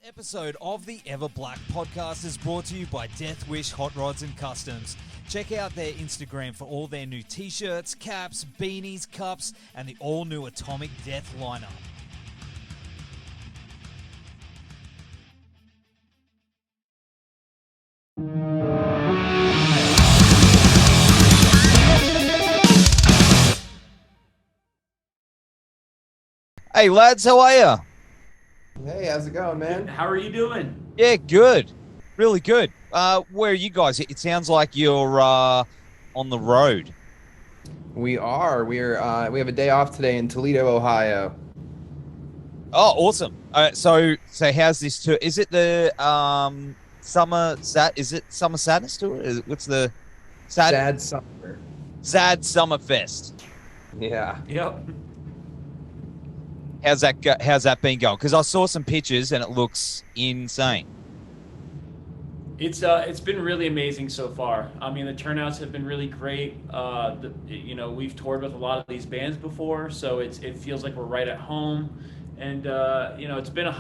Episode of the Everblack Podcast is brought to you by Deathwish, Hotrods and Kustoms. Check out their Instagram for all their new t-shirts, caps, beanies, cups, and the all-new Atomic Death lineup. Hey lads, how are you? Hey, how's it going, man? How are you doing? Yeah, good. Really good. Where are you guys? It sounds like you're on the road. We are. We have a day off today in Toledo, Ohio. Oh, awesome. So how's this tour? Is it the summer sadness tour? What's the Sad summer. Sad Summer Fest? Yeah. Yep. How's that been going? Because I saw some pictures and it looks insane. It's been really amazing so far. I mean, the turnouts have been really great. We've toured with a lot of these bands before, so it feels like we're right at home. And it's been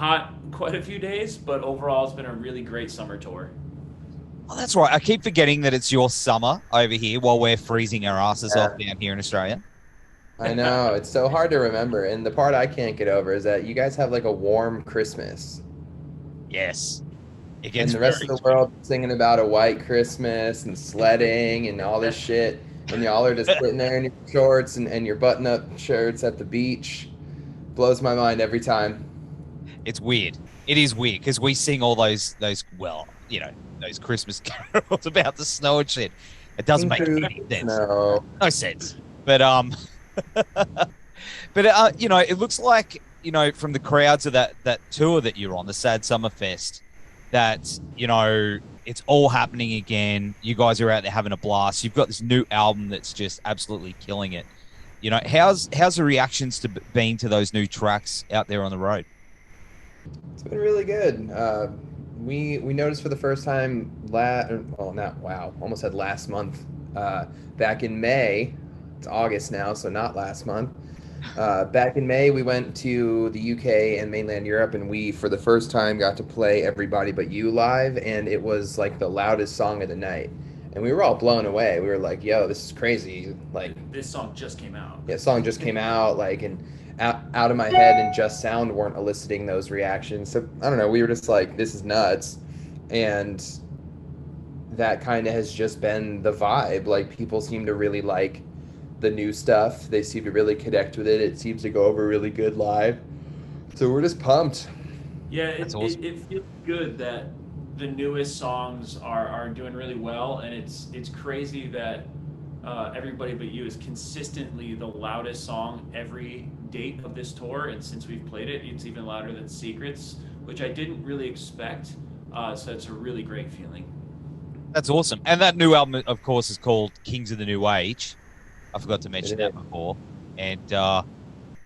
quite a few days, but overall it's been a really great summer tour. Oh, that's right. I keep forgetting that it's your summer over here while we're freezing our asses off down here in Australia. I know. It's so hard to remember. And the part I can't get over is that you guys have like a warm Christmas. Yes. And the rest of the world singing about a white Christmas and sledding and all this shit. And y'all are just sitting there in your shorts and your button-up shirts at the beach. Blows my mind every time. It's weird. It is weird because we sing all those Christmas carols about the snow and shit. It doesn't make any sense. No sense. But it looks like, from the crowds of that tour that you're on, the Sad Summer Fest, that, it's all happening again. You guys are out there having a blast. You've got this new album that's just absolutely killing it. How's the reactions been to those new tracks out there on the road? It's been really good. We noticed for the first time almost said last month, back in May. It's August now, so not last month. Back in May, we went to the UK and mainland Europe, and we, for the first time, got to play Everybody But You live, and it was like the loudest song of the night. And we were all blown away. We were like, yo, this is crazy. Like, this song just came out. Yeah, song just came out, and out of my head and Just Sound weren't eliciting those reactions. So, I don't know, we were just like, this is nuts. And that kind of has just been the vibe. Like, people seem to really like the new stuff. They seem to really connect with it. It seems to go over really good live. So we're just pumped. Yeah, it feels good that the newest songs are doing really well, and it's crazy that Everybody But You is consistently the loudest song every date of this tour, and since we've played it, it's even louder than Secrets, which I didn't really expect. So it's a really great feeling. That's awesome. And that new album, of course, is called Kings of the New Age. I forgot to mention that before. And,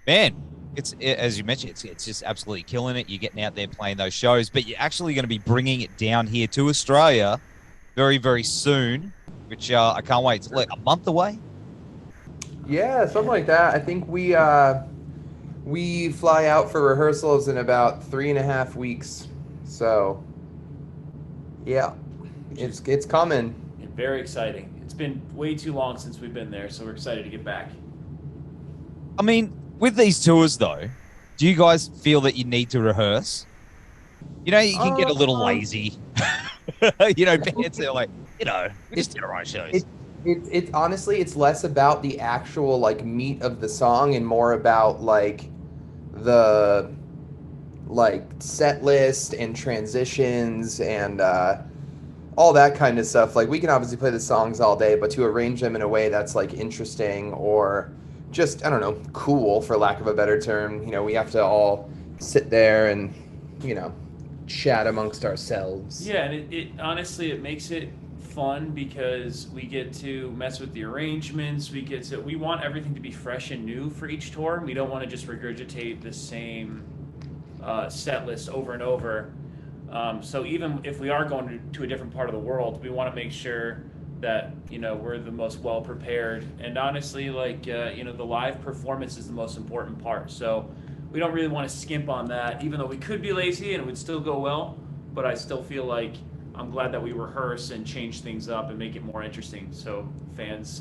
man, as you mentioned, it's just absolutely killing it. You're getting out there playing those shows, but you're actually going to be bringing it down here to Australia very, very soon, which I can't wait. It's like a month away? Yeah, something like that. I think we fly out for rehearsals in about 3.5 weeks. So, yeah, it's coming. Very exciting. It's been way too long since we've been there, so we're excited to get back. I mean, with these tours, though, do you guys feel that you need to rehearse? You can get a little lazy. Bands are like, we just did our own shows. It's honestly, it's less about the actual, like, meat of the song and more about, like, the, like, set list and transitions and, all that kind of stuff. Like, we can obviously play the songs all day, but to arrange them in a way that's, like, interesting or just, I don't know, cool, for lack of a better term, we have to all sit there and, chat amongst ourselves. Yeah, and it honestly, it makes it fun because we get to mess with the arrangements. We want everything to be fresh and new for each tour. We don't want to just regurgitate the same set list over and over. So even if we are going to a different part of the world, we want to make sure that, we're the most well prepared. And honestly, the live performance is the most important part. So we don't really want to skimp on that, even though we could be lazy and it would still go well. But I still feel like I'm glad that we rehearse and change things up and make it more interesting, so fans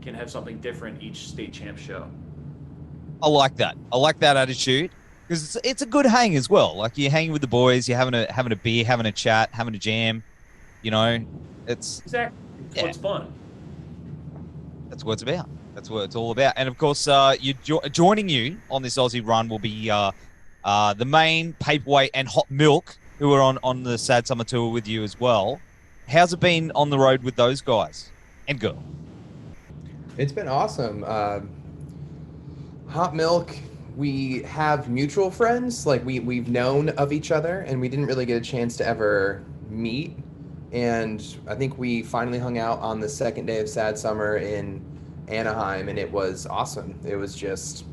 can have something different each state champ show. I like that. I like that attitude because it's a good hang as well. Like you're hanging with the boys, you're having a beer, having a chat, having a jam. You know, it's exactly what's fun. That's what it's about. That's what it's all about. And of course, joining you on this Aussie run will be the Maine, Paperweight, and Hot Milk, who are on the Sad Summer Tour with you as well. How's it been on the road with those guys and girl? It's been awesome. Hot Milk, we have mutual friends. Like we've known of each other, and we didn't really get a chance to ever meet. And I think we finally hung out on the second day of Sad Summer in Anaheim, and it was awesome. It was just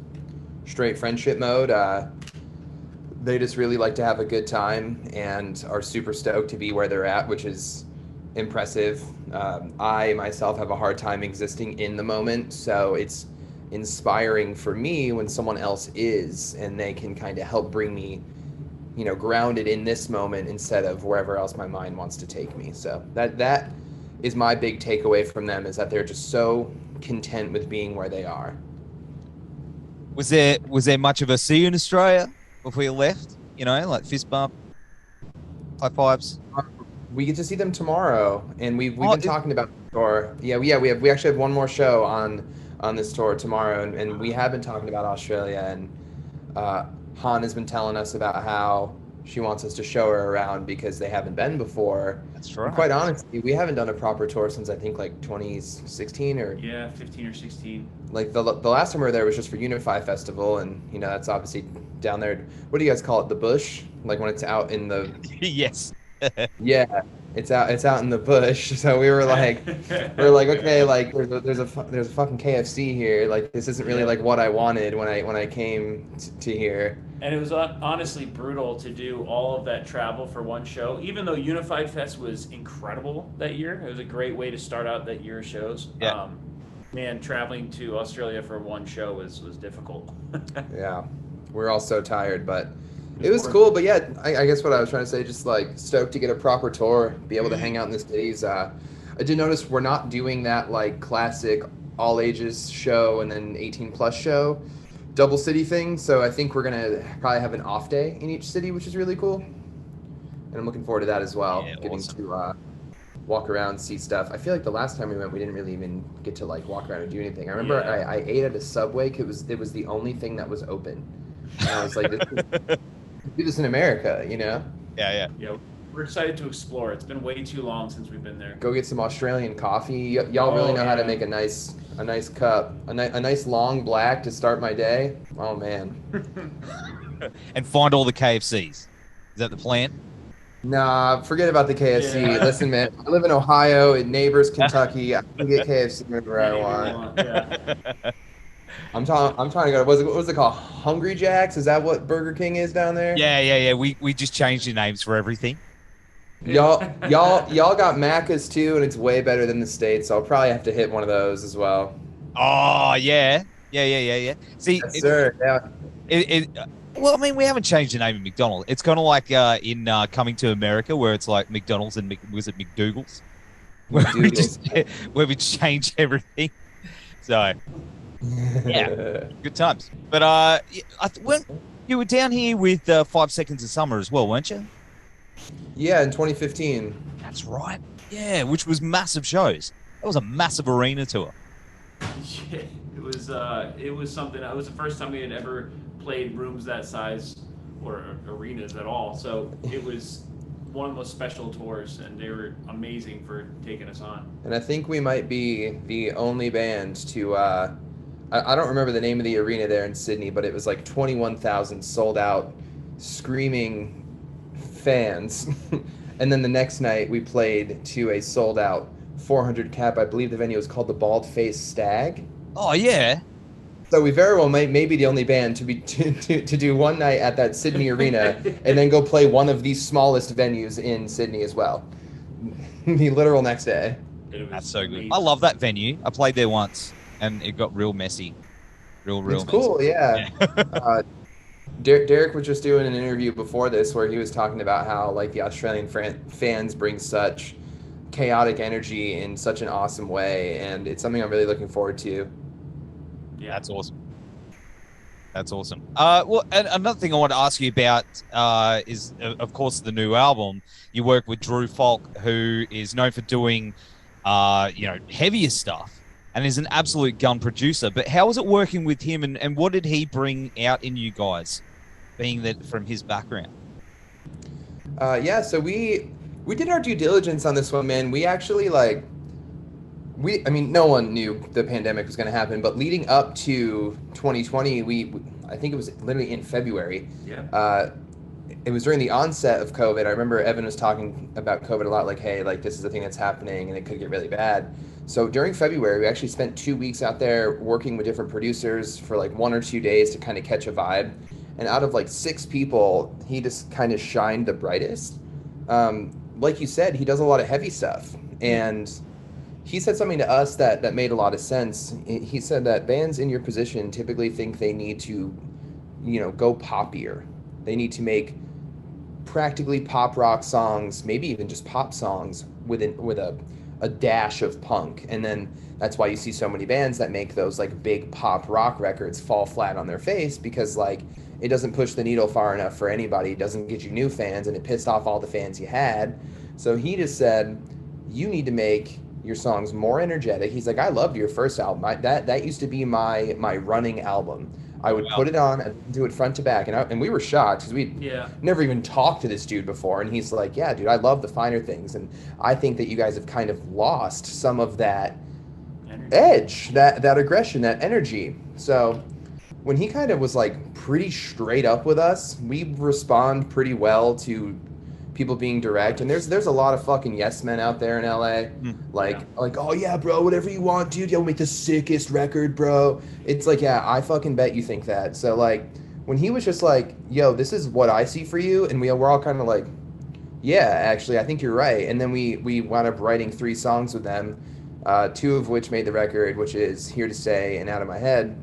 straight friendship mode. They just really like to have a good time and are super stoked to be where they're at, which is impressive. I myself have a hard time existing in the moment, so it's inspiring for me when someone else is, and they can kind of help bring me, grounded in this moment instead of wherever else my mind wants to take me. So that is my big takeaway from them, is that they're just so content with being where they are. Was there much of a see you in Australia before you left? Like fist bump, high fives. We get to see them tomorrow, and we've been talking about the tour. We actually have one more show on this tour tomorrow, and we have been talking about Australia, and Han has been telling us about how she wants us to show her around because they haven't been before. That's right. And quite honestly, we haven't done a proper tour since I think like 2016 or 15 or 16. Like the last time we were there was just for Unify Festival, and that's obviously down there. What do you guys call it? The bush? Like when it's out in the yes. Yeah, it's out in the bush. So we were like, okay, like there's a fucking KFC here. Like this isn't really like what I wanted when I came to here. And it was honestly brutal to do all of that travel for one show. Even though Unified Fest was incredible that year, it was a great way to start out that year of shows. Yeah. Man, traveling to Australia for one show was difficult. Yeah, we're all so tired, but it was cool. But yeah, I guess what I was trying to say, just like stoked to get a proper tour, be able to hang out in the cities. I did notice we're not doing that like classic all ages show and then 18 plus show double city thing. So I think we're gonna probably have an off day in each city, which is really cool. And I'm looking forward to that as well. Yeah, getting awesome. to walk around, see stuff. I feel like the last time we went, we didn't really even get to like walk around and do anything. I remember I ate at a Subway. It was the only thing that was open. And I was like, do this in America, Yeah. We're excited to explore. It's been way too long since we've been there. Go get some Australian coffee. Y'all really know how to make a nice cup, a nice long black to start my day. Oh man. And find all the KFCs. Is that the plan? Nah, forget about the KFC. Yeah. Listen, man, I live in Ohio. It neighbors Kentucky. I can get KFC whenever I want. Yeah. I'm trying to go. What was it called? Hungry Jacks? Is that what Burger King is down there? Yeah. We just changed the names for everything. Y'all got Macca's too, and it's way better than the States. So I'll probably have to hit one of those as well. Oh yeah. See, Yes, sir. Yeah. Well, I mean, we haven't changed the name of McDonald's. It's kind of like in Coming to America, where it's like McDonald's and was it McDougal's? Where we change everything. So, yeah, good times. But you were down here with 5 Seconds of Summer as well, weren't you? Yeah, in 2015. That's right. Yeah, which was massive shows. That was a massive arena tour. Yeah, it was something. It was the first time we had ever played rooms that size or arenas at all. So it was one of the most special tours, and they were amazing for taking us on. And I think we might be the only band to, I don't remember the name of the arena there in Sydney, but it was like 21,000 sold out, screaming fans. And then the next night we played to a sold out 400 cap. I believe the venue was called the Bald Faced Stag. Oh, yeah. So we very well may be the only band to do one night at that Sydney arena and then go play one of the smallest venues in Sydney as well. The literal next day. That's so good. I love that venue. I played there once, and it got real messy. Real. It's cool, yeah. Derek was just doing an interview before this where he was talking about how like the Australian fans bring such chaotic energy in such an awesome way, and it's something I'm really looking forward to. Yeah, that's awesome. That's awesome. Well, and another thing I want to ask you about is, of course, the new album. You work with Drew Falk, who is known for doing, heavier stuff, and is an absolute gun producer. But how was it working with him, and what did he bring out in you guys, being that from his background? So we did our due diligence on this one, man. We actually no one knew the pandemic was going to happen, but leading up to 2020, I think it was literally in February. Yeah. It was during the onset of COVID. I remember Evan was talking about COVID a lot, like, hey, like this is the thing that's happening and it could get really bad. So during February, we actually spent 2 weeks out there working with different producers for like 1 or 2 days to kind of catch a vibe. And out of like 6 people, he just kind of shined the brightest. Like you said, he does a lot of heavy stuff. And he said something to us that made a lot of sense. He said that bands in your position typically think they need to, go poppier. They need to make practically pop rock songs, maybe even just pop songs with a dash of punk. And then that's why you see so many bands that make those like big pop rock records fall flat on their face, because like it doesn't push the needle far enough for anybody. It doesn't get you new fans, and it pissed off all the fans you had. So he just said, you need to make your songs more energetic. He's like, I loved your first album. That used to be my running album. I would put it on and do it front to back. And we were shocked because we'd never even talked to this dude before. And he's like, yeah, dude, I love the finer things. And I think that you guys have kind of lost some of that edge, that aggression, that energy. So when he kind of was like pretty straight up with us, we respond pretty well to people being direct. And there's a lot of fucking yes men out there in LA. Like, oh yeah, bro, whatever you want, dude. You'll make the sickest record, bro. It's like, yeah, I fucking bet you think that. So like when he was just like, yo, this is what I see for you, and we're all kind of like, yeah, actually, I think you're right. And then we wound up writing 3 songs with them, 2 of which made the record, which is Here to Stay and Out of My Head.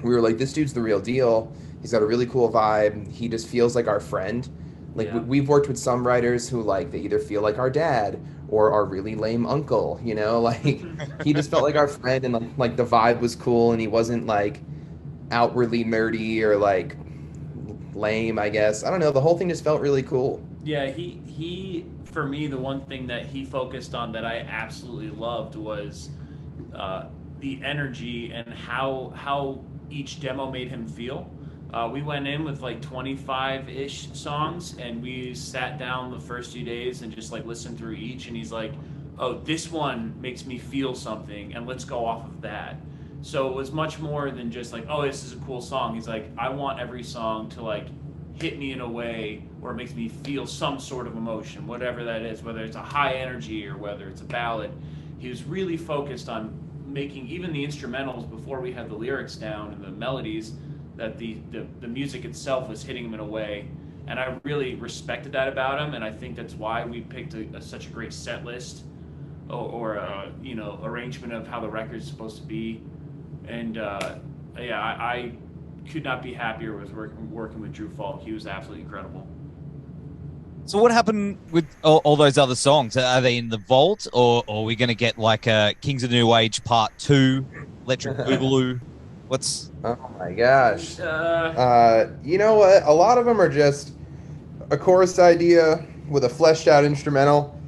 We were like, this dude's the real deal. He's got a really cool vibe. He just feels like our friend. Like, we've worked with some writers who, like, they either feel like our dad or our really lame uncle, Like, he just felt like our friend, and, like, the vibe was cool, and he wasn't, like, outwardly nerdy or, like, lame, I guess. I don't know. The whole thing just felt really cool. Yeah, he for me, the one thing that he focused on that I absolutely loved was the energy and how each demo made him feel. We went in with like 25-ish songs, and we sat down the first few days and just like listened through each, and he's like, oh, this one makes me feel something, and let's go off of that. So it was much more than just like, oh, this is a cool song. He's like, I want every song to like hit me in a way where it makes me feel some sort of emotion, whatever that is, whether it's a high energy or whether it's a ballad. He was really focused on making even the instrumentals before we had the lyrics down and the melodies, that the music itself was hitting him in a way, and I really respected that about him, and I think that's why we picked such a great set list or arrangement of how the record's supposed to be. And I could not be happier with working with Drew Falk. He was absolutely incredible. So what happened with all those other songs? Are they in the vault, or are we going to get like Kings of the New Age Part 2, Electric Boogaloo? What's... Oh my gosh. You know what? A lot of them are just a chorus idea with a fleshed out instrumental.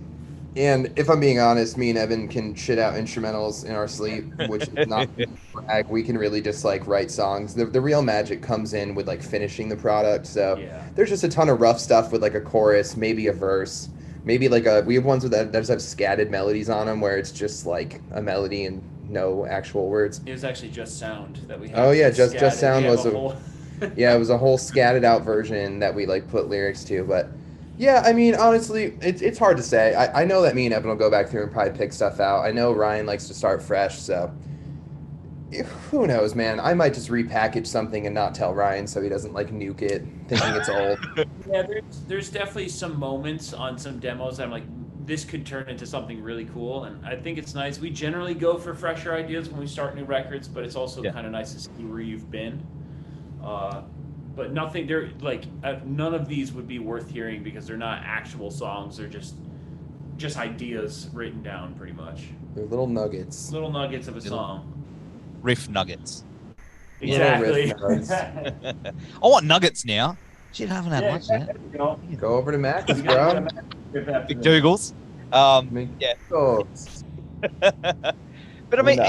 And if I'm being honest, me and Evan can shit out instrumentals in our sleep, which is not brag. We can really just like write songs. The real magic comes in with like finishing the product. So there's just a ton of rough stuff with like a chorus, maybe a verse, maybe like we have ones with that just have scattered melodies on them where it's just like a melody and no actual words. It was actually just sound that we had. Oh yeah, just sound was it was a whole scattered out version that we like put lyrics to. But yeah, I mean, honestly, it's hard to say. I know that me and Evan will go back through and probably pick stuff out. I know Ryan likes to start fresh, so who knows, man. I might just repackage something and not tell Ryan so he doesn't like nuke it thinking it's old. Yeah, there's definitely some moments on some demos that I'm like, this could turn into something really cool. And I think it's nice. We generally go for fresher ideas when we start new records, but it's also kind of nice to see where you've been. But nothing there, like none of these would be worth hearing because they're not actual songs. They're just ideas written down, pretty much. They're little nuggets. Little nuggets of a song. Riff nuggets. Exactly. I want nuggets now. Shit, I haven't had much yet. Go over to Mac's, bro. McDougal's. But I mean,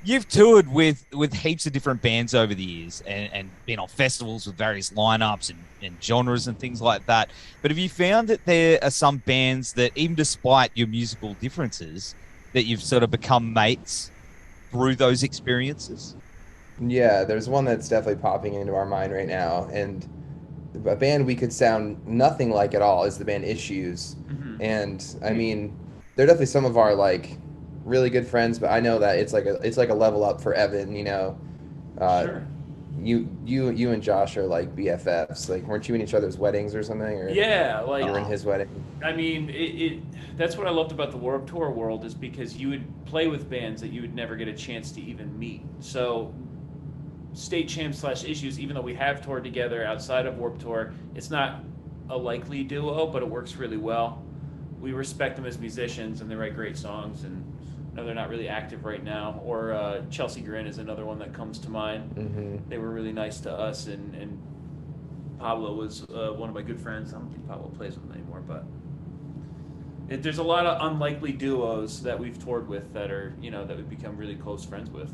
you've toured with heaps of different bands over the years and been on festivals with various lineups and genres and things like that. But have you found that there are some bands that, even despite your musical differences, that you've sort of become mates through those experiences? Yeah, there's one that's definitely popping into our mind right now. And a band we could sound nothing like at all is the band Issues. Mm-hmm. And I mean, they're definitely some of our like really good friends, but I know that it's like a level up for Evan, you know. Sure. You and Josh are like BFFs. Like, weren't you in each other's weddings or something? Or yeah, like you were in his wedding. I mean, that's what I loved about the Warped Tour world, is because you would play with bands that you would never get a chance to even meet. So State Champs / Issues, even though we have toured together outside of Warped Tour, it's not a likely duo, but it works really well. We respect them as musicians, and they write great songs, and no, they're not really active right now. Or Chelsea Grin is another one that comes to mind. Mm-hmm. They were really nice to us, and Pablo was one of my good friends. I don't think Pablo plays with them anymore, but there's a lot of unlikely duos that we've toured with that are, you know, that we've become really close friends with.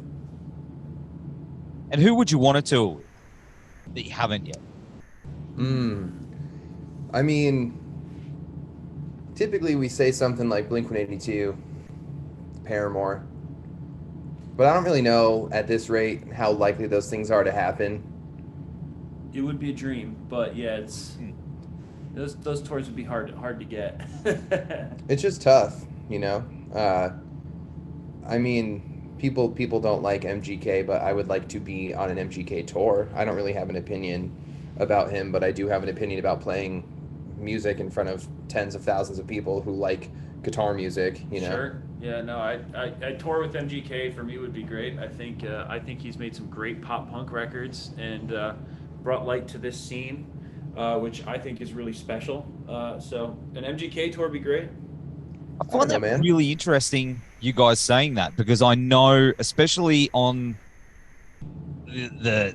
And who would you want to tour with that you haven't yet? I mean, typically we say something like Blink-182, Paramore, but I don't really know at this rate how likely those things are to happen. It would be a dream, but yeah, it's those tours would be hard to get. It's just tough, you know. I mean, people don't like MGK, but I would like to be on an MGK tour. I don't really have an opinion about him, but I do have an opinion about playing music in front of tens of thousands of people who like guitar music, you know. Sure. Yeah, no, I tour with MGK. For me would be great. I think he's made some great pop punk records and brought light to this scene, which I think is really special. So an MGK tour would be great. I find that really interesting, you guys saying that, because I know, especially on the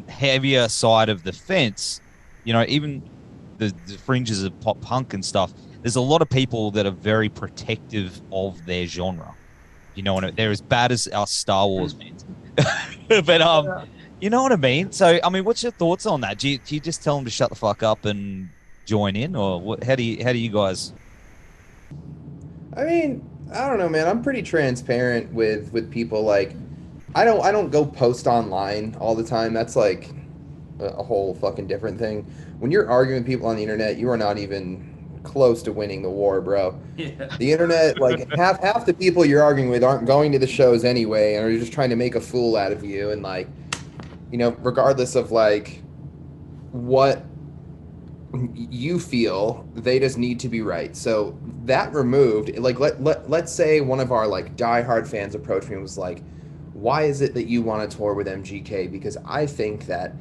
heavier side of the fence, you know, even the fringes of pop punk and stuff, there's a lot of people that are very protective of their genre. You know, and they're as bad as our Star Wars fans. But you know what I mean? So, I mean, what's your thoughts on that? Do you just tell them to shut the fuck up and join in, or what? How do you guys? I mean, I don't know, man. I'm pretty transparent with people. Like, I don't go post online all the time. That's like a whole fucking different thing. When you're arguing with people on the internet, you are not even close to winning the war, bro. Yeah. The internet, like half the people you're arguing with aren't going to the shows anyway, and are just trying to make a fool out of you. And like, you know, regardless of like what you feel, they just need to be right. So that removed, like let's say one of our like diehard fans approached me and was like, why is it that you want to tour with MGK? Because I think that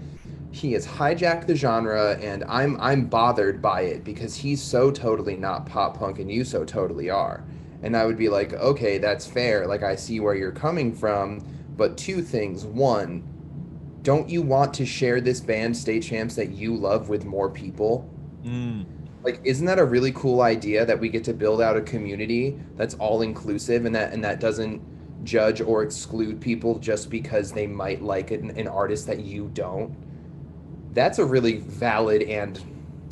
he has hijacked the genre, and I'm bothered by it because he's so totally not pop punk and you so totally are. And I would be like, okay, that's fair. Like, I see where you're coming from, but two things. One, don't you want to share this band, State Champs, that you love with more people? Like, isn't that a really cool idea that we get to build out a community that's all inclusive and that doesn't judge or exclude people just because they might like an artist that you don't? That's a really valid and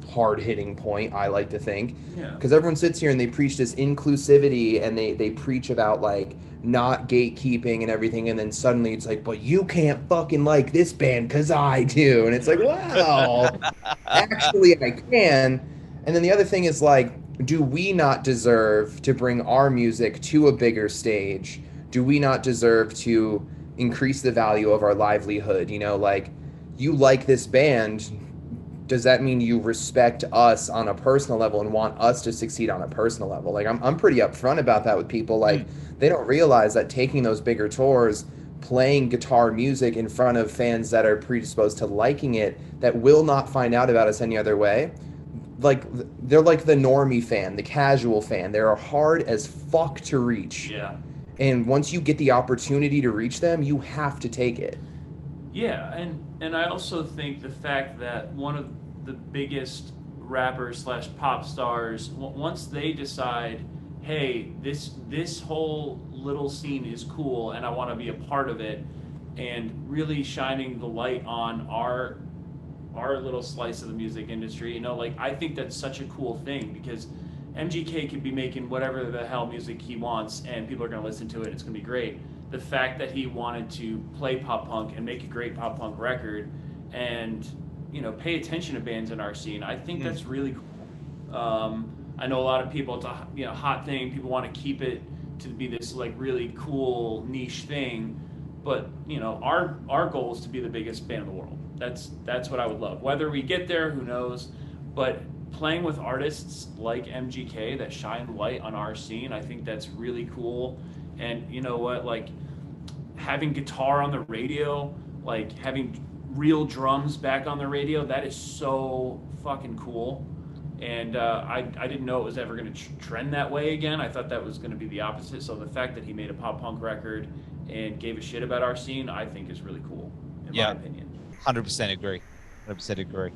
hard-hitting point, I like to think. Yeah. Because everyone sits here and they preach this inclusivity, and they preach about, like, not gatekeeping and everything, and then suddenly it's like, but you can't fucking like this band because I do. And it's like, wow, actually I can. And then the other thing is, like, do we not deserve to bring our music to a bigger stage? Do we not deserve to increase the value of our livelihood? You know, like, you like this band, does that mean you respect us on a personal level and want us to succeed on a personal level? Like I'm pretty upfront about that with people. Like they don't realize that taking those bigger tours, playing guitar music in front of fans that are predisposed to liking it, that will not find out about us any other way. Like they're like the normie fan, the casual fan. They're hard as fuck to reach. Yeah. And once you get the opportunity to reach them, you have to take it. Yeah, and I also think the fact that one of the biggest rappers / pop stars, once they decide, hey, this whole little scene is cool and I want to be a part of it, and really shining the light on our little slice of the music industry, like I think that's such a cool thing, because MGK could be making whatever the hell music he wants and people are going to listen to it. It's going to be great. The fact that he wanted to play pop punk and make a great pop punk record and, pay attention to bands in our scene, I think that's really cool. I know a lot of people, it's a hot thing. People want to keep it to be this like really cool niche thing. But, our goal is to be the biggest band in the world. That's what I would love. Whether we get there, who knows? But playing with artists like MGK that shine light on our scene, I think that's really cool. And you know what, like having guitar on the radio, like having real drums back on the radio, that is so fucking cool. And I didn't know it was ever going to trend that way again. I thought that was going to be the opposite. So the fact that he made a pop punk record and gave a shit about our scene, I think is really cool, in my opinion. 100% agree. 100% agree.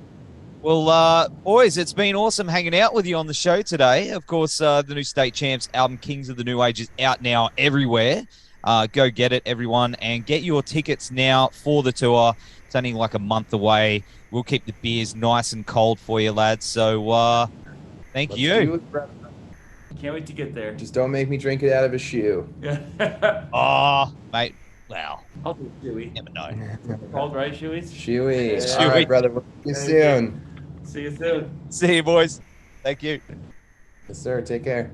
Well, boys, it's been awesome hanging out with you on the show today. Of course, the new State Champs album, Kings of the New Age, is out now everywhere. Go get it, everyone, and get your tickets now for the tour. It's only like a month away. We'll keep the beers nice and cold for you, lads. So, thank you. Can't wait to get there. Just don't make me drink it out of a shoe. Oh, mate. Wow. I'll do Shoey. Never know. Cold, right, Shoeys? Shoey. Shoey. All right, brother. We'll see you soon. See you soon. See you, boys. Thank you. Yes, sir. Take care.